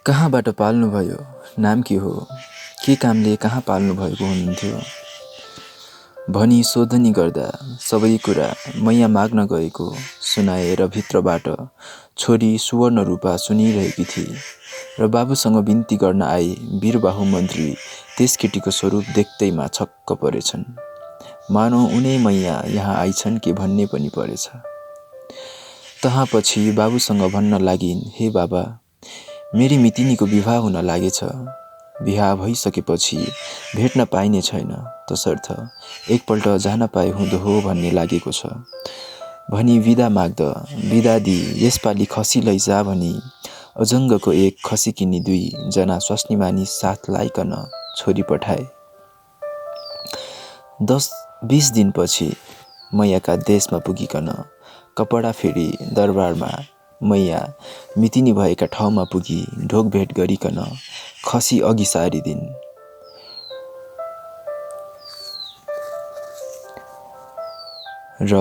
कहाँबाट पाल्नुभयो? नाम के हो? के कामले कहाँ पाल्नु भएको हुनुहुन्थ्यो? भनी शोधनी गर्दा सबै कुरा मैया माग्न गएको सुनाए र भित्रबाट छोरी सुवर्णरूपा सुनिरहेकी थिए र बाबुसँग बिन्ती गर्न आए वीरबाहु मन्त्री त्यस केटीको स्वरूप देख्दैमा छक्क परेछन्। मानौ उनै मैया यहाँ आइछन् के भन्ने पनि परेछ। तहाँपछि बाबुसँग भन्न लागिन्, हे बाबा, मेरी मितिनीको विवाह हुन लागेछ। विवाह भइसकेपछि भेट्न पाइने छैन, तसर्थ एकपल्ट जान पाए हुँदो हो भन्ने लागेको छ भनी विदा माग्दा विदा दिई यसपालि खसी लैजा भनी अजङ्गको एक खसी किनी 2 जना स्वास्नी मानिस साथ लाइकन छोरी पठाए। 10-20 दिनपछि मैयाका देशमा पुगिकन कपडा फेरि दरबारमा मैया मितिनी भएका ठाउँमा पुगी ढोकभेट गरिकन खसी अघि सारिदिन् र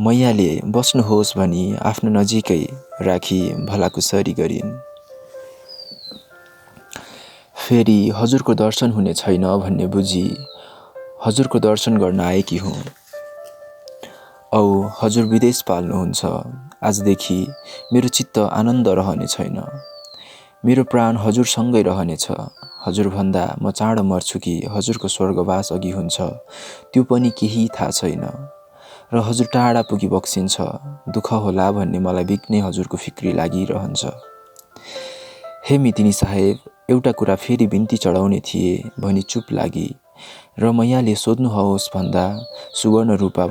मैयाले बस्नुहोस् भनी आफ्नो नजिकै राखी भलाकुसरी गरिन्। फेरि हजुरको दर्शन हुने छैन भन्ने बुझी हजुरको दर्शन गर्न आएकी हुँ। औ हजुर विदेश पाल्नुहुन्छ। आजदेखि मेरो चित्त आनन्द रहने छैन। मेरो प्राण हजुरसँगै रहनेछ। हजुर भन्दा म चाँडो मर्छु कि हजुरको स्वर्गवास अघि हुन्छ त्यो पनि केही थाहा छैन र हजुर टाढा पुगी बक्सिन्छ। दुःख होला भन्ने मलाई बिग्नै हजुरको फिक्री लागिरहन्छ। हे मितिनी साहेब, एउटा कुरा फेरि बिन्ती चढाउने थिए भनी चुप लागी र मैयाले सोध्नुहोस् भन्दा सुवर्ण रूपा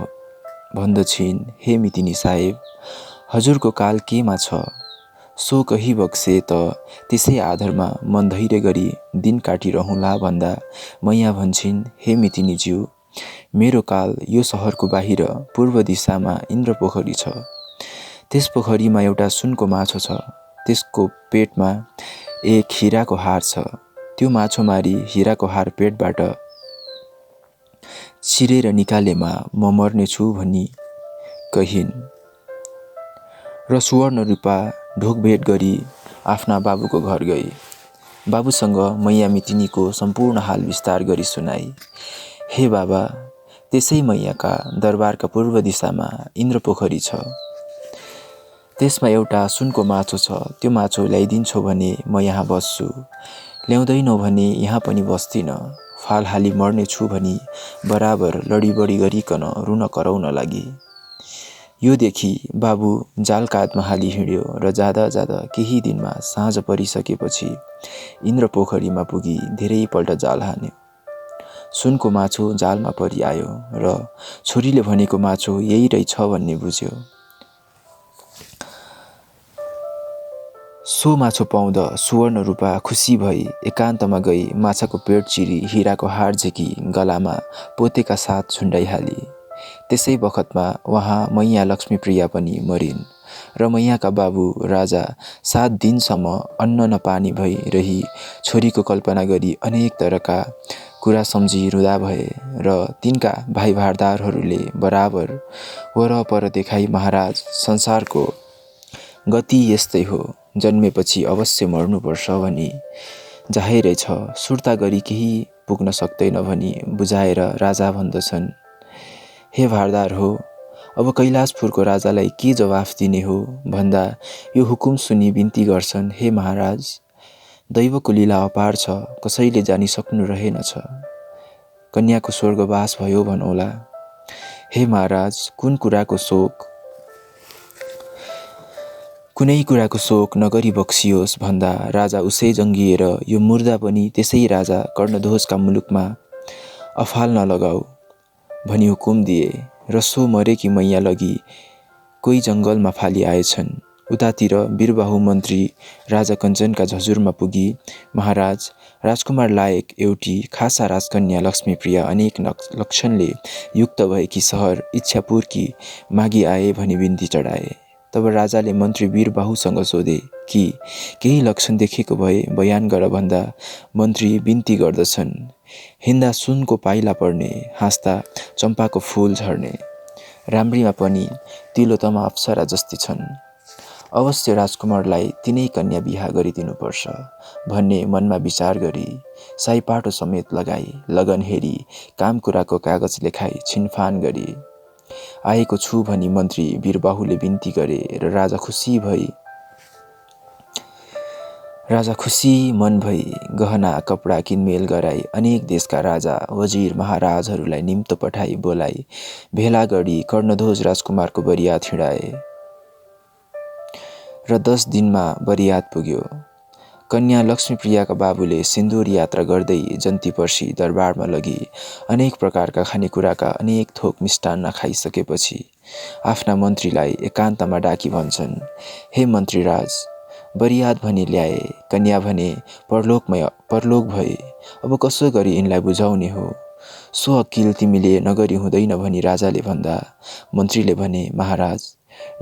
भन्दछिन्, हे मितिनी साहेब, हजुरको काल केमा छ? सो कही बक्से त त्यसै आधारमा मन धैर्य गरी दिन काटिरहँला भन्दा मैया भन्छिन्, हे मितिनीज्यू, मेरो काल यो सहरको बाहिर पूर्व दिशामा इन्द्र पोखरी छ। त्यस पोखरीमा एउटा सुनको माछो छ। त्यसको पेटमा एक हिराको हार छ। त्यो माछो मारी हिराको हार पेटबाट चिरेर निकालेमा म मर्नेछु भनी कहिन् र सुवर्ण रूपा ढोकभेट गरी आफ्ना बाबुको घर गई। बाबुसँग मैया मितिनीको सम्पूर्ण हाल विस्तार गरी सुनाई। हे बाबा, त्यसै मैयाका दरबारका पूर्व दिशामा इन्द्र पोखरी छ। त्यसमा एउटा सुनको माछो छ। त्यो माछो ल्याइदिन्छौ भने म यहाँ बस्छु, ल्याउँदैनौ भने यहाँ पनि बस्दिन। फाल हाली मर्नेछु भनी बराबर लडीबडी गरिकन रुन कराउन लागि। यो देखि बाबु जाल काँधमा हाली हिँड्यो र जाँदा जाँदा केही दिनमा साँझ परिसकेपछि इन्द्र पोखरीमा पुगी धेरैपल्ट जाल हान्यो। सुनको माछो जालमा परिआयो र छोरीले भनेको माछो यही रहेछ भन्ने बुझ्यो। सो माछो पाउँदा सुवर्ण रूपा खुसी भई एकान्तमा गई माछाको पेट चिरी हिराको हार झेकी गलामा पोतेका साथ झुन्डाइहाली। त्यसै बखतमा वहाँ मैया लक्ष्मीप्रिया पनि मरिन् र मैयाका बाबु राजा 7 दिनसम्म अन्न नपानी भई रही छोरीको कल्पना गरी अनेक तरका कुरा सम्झी रुदा भए र तिनका भाइ भारदारहरूले बराबर वरपर देखाई, महाराज, संसारको गति यस्तै हो, जन्मेपछि अवश्य मर्नुपर्छ भनी जाहेरै छ, सुर्ता गरी केही पुग्न सक्दैन भनी बुझाएर राजा भन्दछन्, हे भारदार हो, अब कैलाशपुरको राजालाई के जवाफ दिने हो भन्दा यो हुकुम सुनि बिन्ती गर्छन्, हे महाराज, दैवको लीला अपार छ, कसैले जानी सक्नु रहेनछ। कन्याको स्वर्गवास भयो भनौला। हे महाराज, कुनै कुराको शोक नगरी बक्सियोस् भन्दा राजा उसै जङ्गिएर यो मुर्दा पनि त्यसै राजा कर्णध्वजका मुलुकमा अफाल नलगाऊ भनी हुकुम दिए र सो मरेकी मैया लगी कोही जङ्गलमा फाली आएछन्। उतातिर वीरबाहु मन्त्री राजा कञ्चनका झजुरमा पुगी, महाराज, राजकुमार लायक एउटी खासा राजकन्या लक्ष्मीप्रिया अनेक लक्षणले युक्त भएकी सहर इच्छापुरकी मागी आए भनी बिन्ती चढाए। तब राजाले मन्त्री वीरबाहुसँग सोधे कि केही लक्षण देखेको भए बयान गर भन्दा मन्त्री बिन्ती गर्दछन्, हिँड्दा सुनको पाइला पर्ने, हाँस्दा चम्पाको फूल झर्ने, राम्रीमा पनि तिलोतमा अप्सरा जस्ती छन्। अवश्य राजकुमारलाई तिनै कन्या बिहा गरिदिनुपर्छ भन्ने मनमा विचार गरी साइपाटो समेत लगाई लगन हेरी काम कुराको कागज लेखाई छिनफान गरी आएको छु भनी मन्त्री वीरबाहुले बिन्ती गरे र राजा खुसी मन भई गहना कपडा किनमेल गराई अनेक देशका राजा वजिर महाराजहरूलाई निम्तो पठाई बोलाई भेला गरी कर्णध्वज राजकुमारको बरियात हिँडाए र 10 दिनमा बरियात पुग्यो। कन्या लक्ष्मीप्रियाका बाबुले सिन्दूर यात्रा गर्दै जन्ती पर्सी दरबारमा लगी अनेक प्रकारका खानेकुराका अनेक थोक मिष्टान्न खाइसकेपछि आफ्ना मन्त्रीलाई एकान्तमा डाकी भन्छन्, हे मन्त्रीराज, बरियात भने ल्याए, कन्या भने परलोक भए, अब कसो गरी यिनलाई बुझाउने हो? सो अकिल तिमीले नगरी हुँदैन भनी राजाले भन्दा मन्त्रीले भने, महाराज,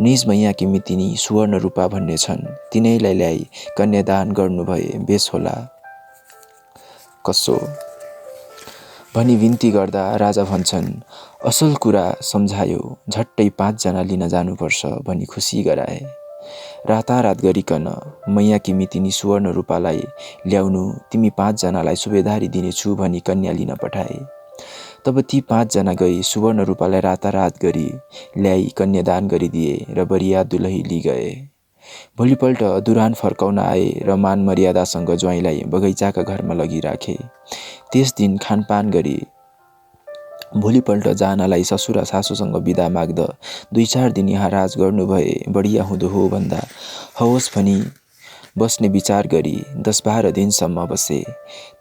निज मैयाकी मितिनी सुवर्ण रूपा भन्ने छन्, तिनैलाई ल्याई कन्यादान गर्नु भए बेस होला। कसो भनी बिन्ती गर्दा राजा भन्छन्, असल कुरा सम्झायो, झट्टै 5 जना लिन जानुपर्छ भनी खुसी गराए। रातारात गरिकन मैयाकी मितिनी सुवर्ण रूपालाई ल्याउनु, तिमी 5 जनालाई सुबेदारी दिनेछु भनी कन्या लिन पठाए। तब ती 5 जना गई सुवर्ण रूपालाई रातारात गरी ल्याई कन्यादान गरिदिए र बरियात दुलही लि गए। भोलिपल्ट दुरान फर्काउन आए र मान मर्यादासँग ज्वाइँलाई बगैँचाका घरमा लगिराखे। त्यस दिन खानपान गरी भोलिपल्ट जानलाई ससुरा सासूसँग बिदा माग्दा 2-4 दिन यहाँ राज गर्नु भए बढिया हुँदो हो भन्दा हवस् भनी बस्ने विचार गरी 10-12 दिनसम्म बसे।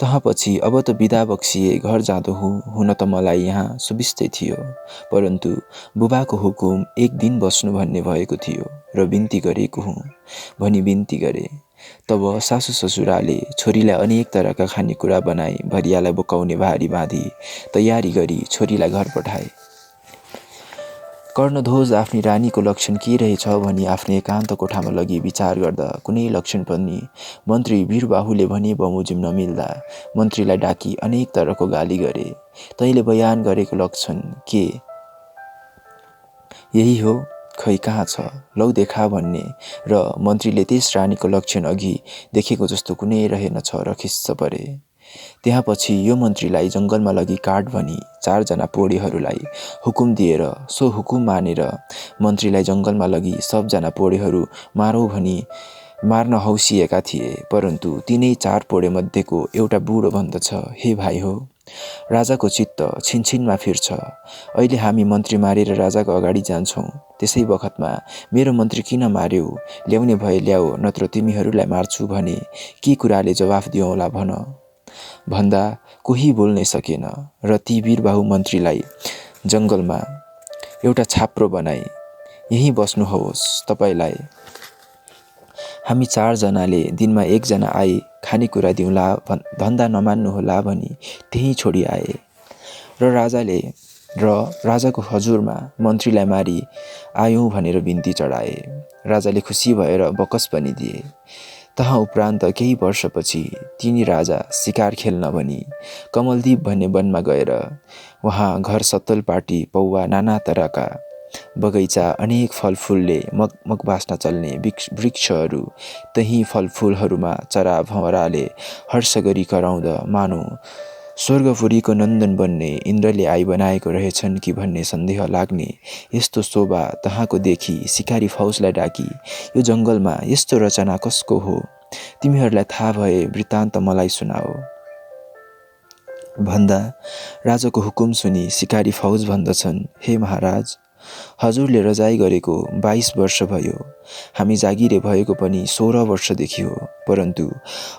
तहपछि अब त बिदा बक्सिए घर जाँदो हुन त मलाई यहाँ सुबिस्तै थियो, परन्तु बुबाको हुकुम 1 दिन बस्नु भन्ने भएको थियो र बिन्ती गरेको हुँ भनी बिन्ती गरे। तब सासू ससुराले छोरीलाई अनेक तरका खानेकुरा बनाई भरियालाई बोकाउने भारी बाँधी तयारी गरी छोरीलाई घर पठाए। कर्णध्वज आफ्नी रानीको लक्षण के रहेछ भनी आफ्नै एकान्त कोठामा लगी विचार गर्दा कुनै लक्षण पनि मन्त्री वीरबाहुले भने बमोजिम नमिल्दा मन्त्रीलाई डाकी अनेक तरको गाली गरे। तैले बयान गरेको लक्षण के यही हो, खै कहाँ छ, लौ देखा भन्ने र मन्त्रीले त्यस रानीको लक्षण अघि देखेको जस्तो कुनै रहेनछ र खिस्स परे। त्यहाँपछि यो मन्त्रीलाई जङ्गलमा लगी काट भनी 4 जना पोडेहरूलाई हुकुम दिएर सो हुकुम मानेर मन्त्रीलाई जङ्गलमा लगी सबजना पोडेहरू मारौ भनी मार्न हौसिएका थिए। परन्तु तिनै 4 पोडे मध्येको एउटा बुढो भन्दछ, हे भाइ हो, राजाको चित्त छिनछिनमा फिर्छ। अहिले हामी मन्त्री मारेर राजाको अगाडि जान्छौँ, त्यसै बखतमा मेरो मन्त्री किन मार्यौ, ल्याउने भए ल्याऊ, नत्र तिमीहरूलाई मार्छु भने के कुराले जवाफ दिउँला भन भन्दा कोही बोल्नै सकेन र ती वीरबाहु मन्त्रीलाई जङ्गलमा एउटा छाप्रो बनाई, यहीँ बस्नुहोस्, तपाईलाई हामी 4 जनाले दिनमा 1 जना आई खानेकुरा दिउँला भन्दा नमान्नुहोला भनी त्यहीँ छोडी आए र राजाको हजुरमा मन्त्रीलाई मारी आयौँ भनेर बिन्ती चढाए। राजाले खुसी भएर बकस पनि दिए। तह उपरान्त केही वर्षपछि तिनी राजा शिकार खेल्न भनी कमलदीप भन्ने वनमा गएर वहाँ घर सत्तल पाटी पौवा नाना तरका बगैँचा अनेक फलफुलले मगमग बास्न चल्ने वृक्षहरू, त्यही फलफुलहरूमा चरा भँवराले हर्ष गरी कराउँदा मानौ स्वर्गपुरीको नन्दन बन्ने इन्द्रले आई बनाएको रहेछन् कि भन्ने सन्देह लाग्ने यस्तो शोभा तहाँको देखि सिकारी फौजलाई डाकी, यो जङ्गलमा यस्तो रचना कसको हो, तिमीहरूलाई थाहा भए वृत्तान्त मलाई सुनाओ भन्दा राजाको हुकुम सुनि सिकारी फौज भन्दछन्, हे महाराज, हजुरले रजाई गरेको 22 वर्ष भयो, हामी जागिरे भएको पनि 16 वर्षदेखि हो, परन्तु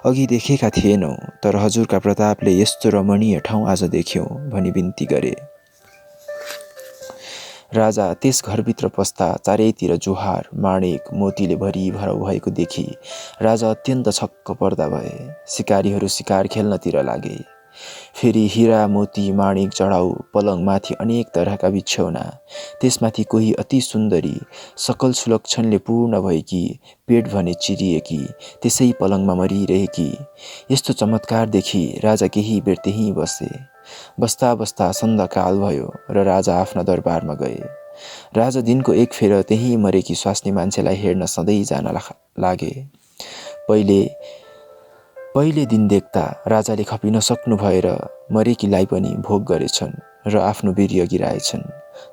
अघि देखेका थिएनौँ, तर हजुरका प्रतापले यस्तो रमणीय ठाउँ आज देख्यौँ भनी बिन्ती गरे। राजा त्यस घरभित्र पस्दा चारैतिर जोहार माणिक मोतीले भरिभराउ भएको देखि राजा अत्यन्त छक्क पर्दा भए। सिकारीहरू शिकार खेल्नतिर लागे। फेरि हिरा मोती माणिक चढाउ पलङमाथि अनेक तरहका बिछ्यौना, त्यसमाथि कोही अति सुन्दरी सकल सुलक्षणले पूर्ण भएकी, पेट भने चिरिएकी, त्यसै पलङमा मरिरहेकी, यस्तो चमत्कार देखि राजा केही बेर त्यहीँ बसे। बस्दा बस्दा सन्ध्याकाल भयो र राजा आफ्ना दरबारमा गए। राजा दिनको एक फेर त्यही मरेकी स्वास्नी मान्छेलाई हेर्न सधैँ जान लागे। पहिले दिन देख्दा राजाले खपिन सक्नु भएर मरेकीलाई पनि भोग गरेछन् र आफ्नो वीर्य गिराएछन्।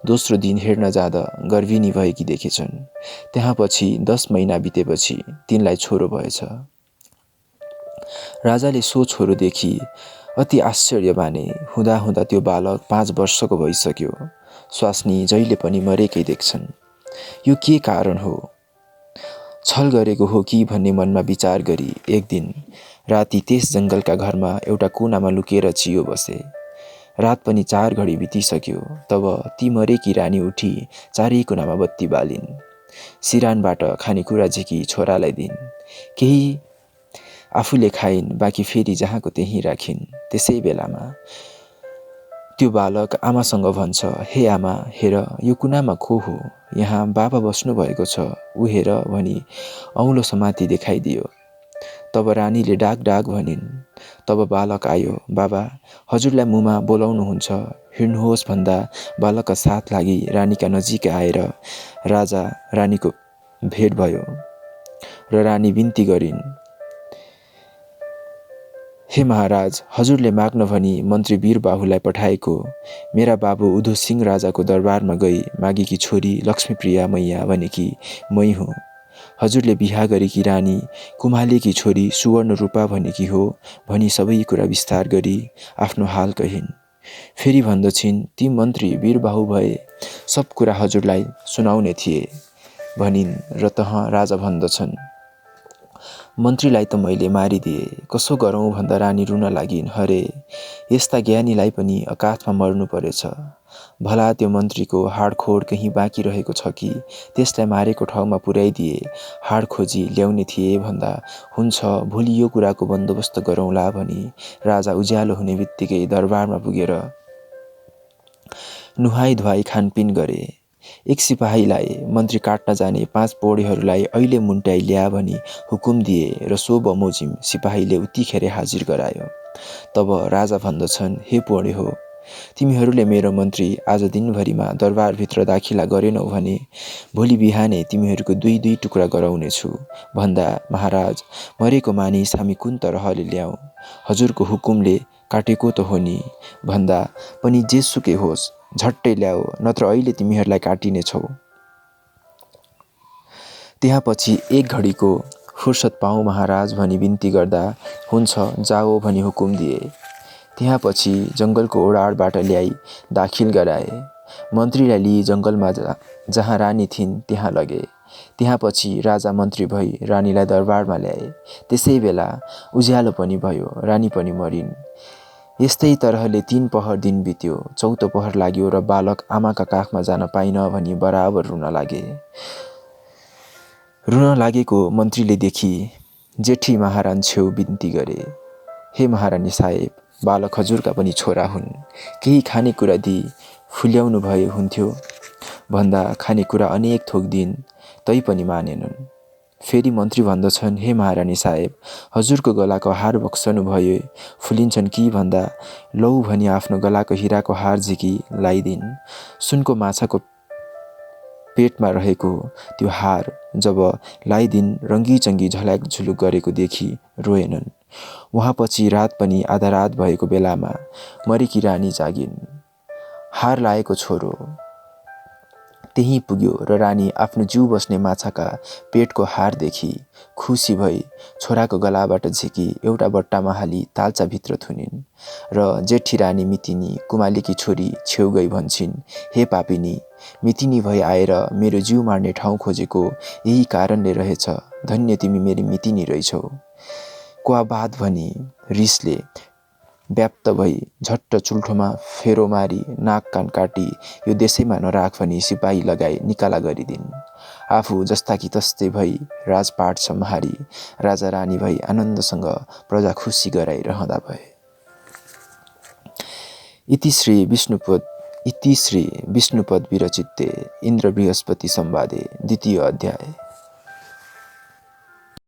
दोस्रो दिन हेर्न जाँदा गर्भिणी भएकी देखेछन्। त्यहाँ पछि 10 महिना बितेपछि तिनलाई छोरो भएछ। राजाले सो छोरो देखि अति आश्चर्य माने। हुँदा त्यो बालक 5 वर्षको भइसक्यो। स्वास्नी जहिले पनि मरेकै देख्छन्। यो के कारण हो? छल गरेको हो कि भन्ने मनमा विचार गरी एक दिन राति त्यस जङ्गलका घरमा एउटा कुनामा लुकेर चियो बसे। रात पनि 4 घडी बितिसक्यो। तब ती मरेकी रानी उठी चारै कुनामा बत्ती बालिन्। सिरानबाट खानेकुरा झिकी छोरालाई दिन्। केही आफूले खाइन्, बाँकी फेरि जहाँको त्यहीँ राखिन्। त्यसै बेलामा त्यो बालक आमासँग भन्छ, हे आमा, हेर यो कुनामा को हो? यहाँ बाबा बस्नु भएको छ, ऊ हेर भनी औँलो समाती देखाइदियो। तब रानीले डाक भनिन्। तब बालक आयो। बाबा, हजुरलाई मुमा बोलाउनुहुन्छ, हिँड्नुहोस् भन्दा बालकका साथ लागि रानीका नजिक आएर राजा रानीको भेट भयो र रानी बिन्ती गरिन्, हे महाराज, हजुरले माग्न भनी मन्त्री वीरबाहुलाई पठाएको मेरा बाबु उधो सिंह राजाको दरबारमा गई मागेकी छोरी लक्ष्मीप्रिया मैया भनेकी मै हुँ। हजुरले बिहा गरेकी रानी कुमालेकी छोरी सुवर्ण रूपा भनेकी हो भनी सबै कुरा विस्तार गरी आफ्नो हाल कहिन्। फेरि भन्दछिन्, ती मन्त्री वीरबाहु भए सब कुरा हजुरलाई सुनाउने थिए भनिन् र तहाँ राजा भन्दछन्, मन्त्रीलाई त मैले मारिदिए, कसो गरौँ भन्दा रानी रुन लागिन्। हरे, यस्ता ज्ञानीलाई पनि अकातमा मर्नु परेछ। भला त्यो मन्त्रीको हाडखोड कहीँ बाँकी रहेको छ कि त्यसलाई मारेको ठाउँमा पुर्याइदिए हाड खोजी ल्याउने थिए भन्दा हुन्छ। भोलि यो कुराको बन्दोबस्त गरौँला भनी राजा उज्यालो हुने बित्तिकै दरबारमा पुगेर नुहाई धुवाई खानपिन गरे। एक सिपाहीलाई मन्त्री काट्न जाने 5 पौडेहरूलाई अहिले मुन्ट्याई ल्या भनी हुकुम दिए र सो बमोजिम सिपाहीले उतिखेर हाजिर गरायो। तब राजा भन्दछन्, हे पौडे हो, तिमीहरूले मेरो मन्त्री आज दिनभरिमा दरबारभित्र दाखिला गरेनौ भने भोलि बिहानै तिमीहरूको 2 टुक्रा गराउनेछु भन्दा महाराज, मरेको मानिस हामी कुन तरहले ल्याउँ? हजुरको हुकुमले काटेको त हो नि भन्दा पनि जेसुकै होस् झट्टै ल्याऊ, नत्र अहिले तिमीहरूलाई काटिने छौ। त्यहाँ पछि 1 घडीको फुर्सद पाऊ महाराज भनी बिन्ती गर्दा हुन्छ जाओ भनी हुकुम दिए। त्यहाँ पछि जङ्गलको ओडारबाट ल्याई दाखिल गराए। मन्त्रीलाई लिई जङ्गलमा जहाँ रानी थिइन् त्यहाँ लगे। त्यहाँ पछि राजा मन्त्री भई रानीलाई दरबारमा ल्याए। त्यसै बेला उज्यालो पनि भयो, रानी पनि मरिन्। यस्तै तरहले 3 पहर दिन बित्यो। 4औं पहर लाग्यो र बालक आमाका काखमा जान पाइन भनी बराबर रुन लागे। रुन लागेको मन्त्रीले देखि जेठी महारानी छेउ बिन्ती गरे, हे महारानी साहेब, बालक हजुरका पनि छोरा हुन्, केही खानेकुरा दिई फुल्याउनु भए हुन्थ्यो भन्दा खानेकुरा अनेक थोक दिइन्, तै पनि मानेनन्। फेरि मन्त्री भन्दछन्, हे महारानी साहेब, हजुरको गलाको हार बक्सनु भए फुलिन्छन् कि भन्दा लौ भनी आफ्नो गलाको हिराको हार झिकी लाइदिन्। सुनको माछाको पेटमा रहेको त्यो हार जब लाइदिन् रङ्गीचङ्गी झल्याक झुलुक गरेको देखि रोएनन्। वहाँ पछि रात पनि आधा रात भएको बेलामा मरेकी रानी जागिन्। हार लाएको छोरो त्यही पुग्यो र रानी आफ्नो जिउ बस्ने माछाका पेटको हार देखि खुसी भई छोराको गलाबाट झिकी एउटा बट्टामा हाली ताल्चाभित्र थुनिन् र जेठी रानी मितिनी कुमालीकी छोरी छेउ गई भन्छिन्, हे पापिनी, मितिनी भई आएर मेरो जिउ मार्ने ठाउँ खोजेको यही कारणले रहेछ। धन्य तिमी मेरी मितिनी रहेछौ। क्वा बात भनी रिसले व्याप्त भई झट्ट चुल्ठोमा फेरो मारी नाक कान काटी यो देशैमा नराख भनी सिपाही लगाई निकाला गरिदिन्। आफू जस्ता कि तस्तै भई राजपाट सम्हारी राजा रानी भई आनन्दसँग प्रजा खुसी गराइरहँदा भए। इति श्री विष्णुपद विरचिते इन्द्र बृहस्पति संवादे 2य अध्याय।